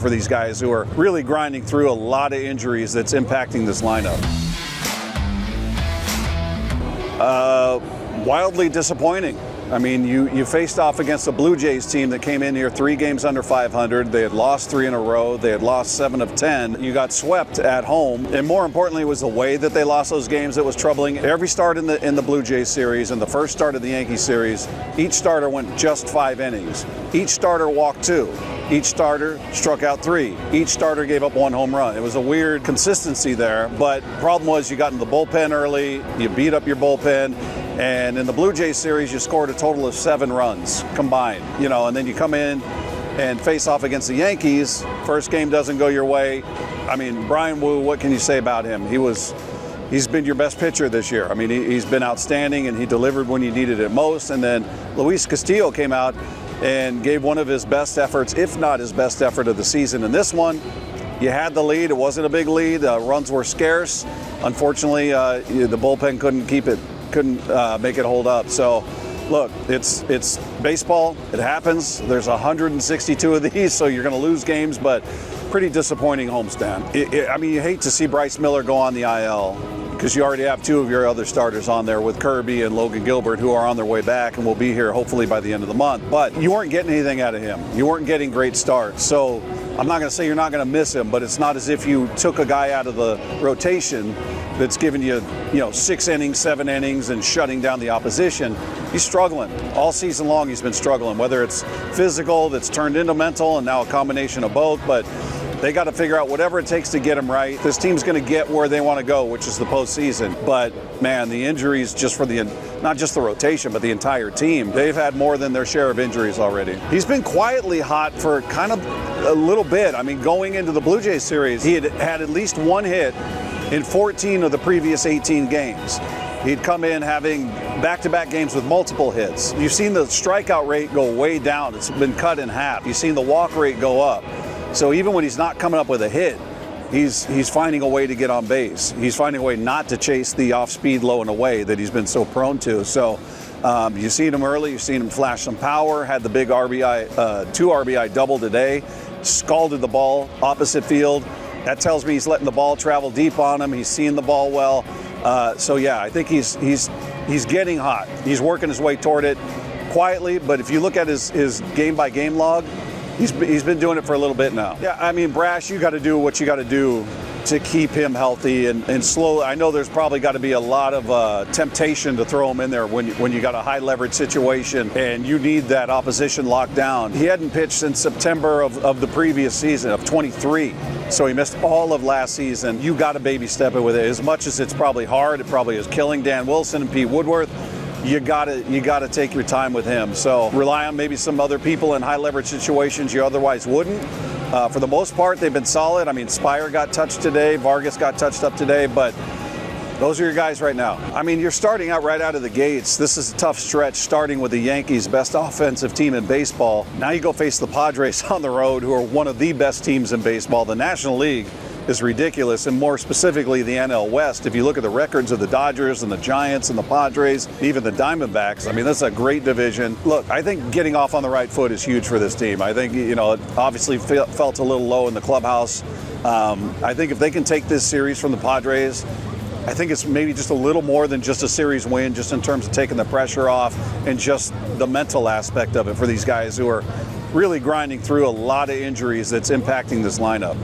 for these guys who are really grinding through a lot of injuries that's impacting this lineup. Wildly disappointing. I mean, you faced off against a Blue Jays team that came in here 3 games under 500. They had lost 3 in a row. They had lost 7 of 10. You got swept at home. And more importantly, it was the way that they lost those games that was troubling. Every start in the Blue Jays series and the first start of the Yankees series, each starter went just 5 innings. Each starter walked 2. Each starter struck out 3. Each starter gave up 1 home run. It was a weird consistency there, but the problem was you got in the bullpen early, you beat up your bullpen, and in the Blue Jays series, you scored a total of 7 runs combined, and then you come in and face off against the Yankees. First game doesn't go your way. I mean, Brian Wu, what can you say about him? He's been your best pitcher this year. I mean, he's been outstanding, and he delivered when you needed it most. And then Luis Castillo came out and gave one of his best efforts, if not his best effort of the season. In this one, you had the lead. It wasn't a big lead. Runs were scarce. Unfortunately, the bullpen couldn't make it hold up. So, look, it's baseball. It happens. There's 162 of these, so you're going to lose games, but pretty disappointing homestand. I mean, you hate to see Bryce Miller go on the IL because you already have 2 of your other starters on there with Kirby and Logan Gilbert, who are on their way back and will be here hopefully by the end of the month. But you weren't getting anything out of him. You weren't getting great starts. So I'm not going to say you're not going to miss him, but it's not as if you took a guy out of the rotation that's giving you, 6 innings, 7 innings, and shutting down the opposition. He's struggling. All season long he's been struggling, whether it's physical that's turned into mental and now a combination of both. But they got to figure out whatever it takes to get him right. This team's going to get where they want to go, which is the postseason. But, man, the injuries just for not just the rotation, but the entire team, they've had more than their share of injuries already. He's been quietly hot for kind of a little bit. I mean, going into the Blue Jays series, he had at least 1 hit in 14 of the previous 18 games. He'd come in having back-to-back games with multiple hits. You've seen the strikeout rate go way down. It's been cut in half. You've seen the walk rate go up. So even when he's not coming up with a hit, he's finding a way to get on base. He's finding a way not to chase the off-speed low and away that he's been so prone to. So you've seen him early. You've seen him flash some power, had the big 2 RBI double today, scalded the ball opposite field. That tells me he's letting the ball travel deep on him. He's seeing the ball well. So, yeah, I think he's getting hot. He's working his way toward it quietly. But if you look at his game-by-game log, he's been doing it for a little bit now. Yeah, I mean, Brash, you got to do what you got to do to keep him healthy and slowly. I know there's probably got to be a lot of temptation to throw him in there when you got a high leverage situation and you need that opposition locked down. He hadn't pitched since September of the previous season of 23. So he missed all of last season. You got to baby step it with it. As much as it's probably hard, it probably is killing Dan Wilson and Pete Woodworth. You gotta take your time with him. So rely on maybe some other people in high leverage situations you otherwise wouldn't. For the most part, they've been solid. I mean, Spire got touched today, Vargas got touched up today, but those are your guys right now. I mean, you're starting out right out of the gates. This is a tough stretch, starting with the Yankees, best offensive team in baseball. Now you go face the Padres on the road, who are one of the best teams in baseball. The National League is ridiculous, and more specifically the NL West. If you look at the records of the Dodgers and the Giants and the Padres, even the Diamondbacks, I mean, that's a great division. Look, I think getting off on the right foot is huge for this team. I think, it obviously felt a little low in the clubhouse. I think if they can take this series from the Padres, I think it's maybe just a little more than just a series win, just in terms of taking the pressure off and just the mental aspect of it for these guys who are really grinding through a lot of injuries that's impacting this lineup.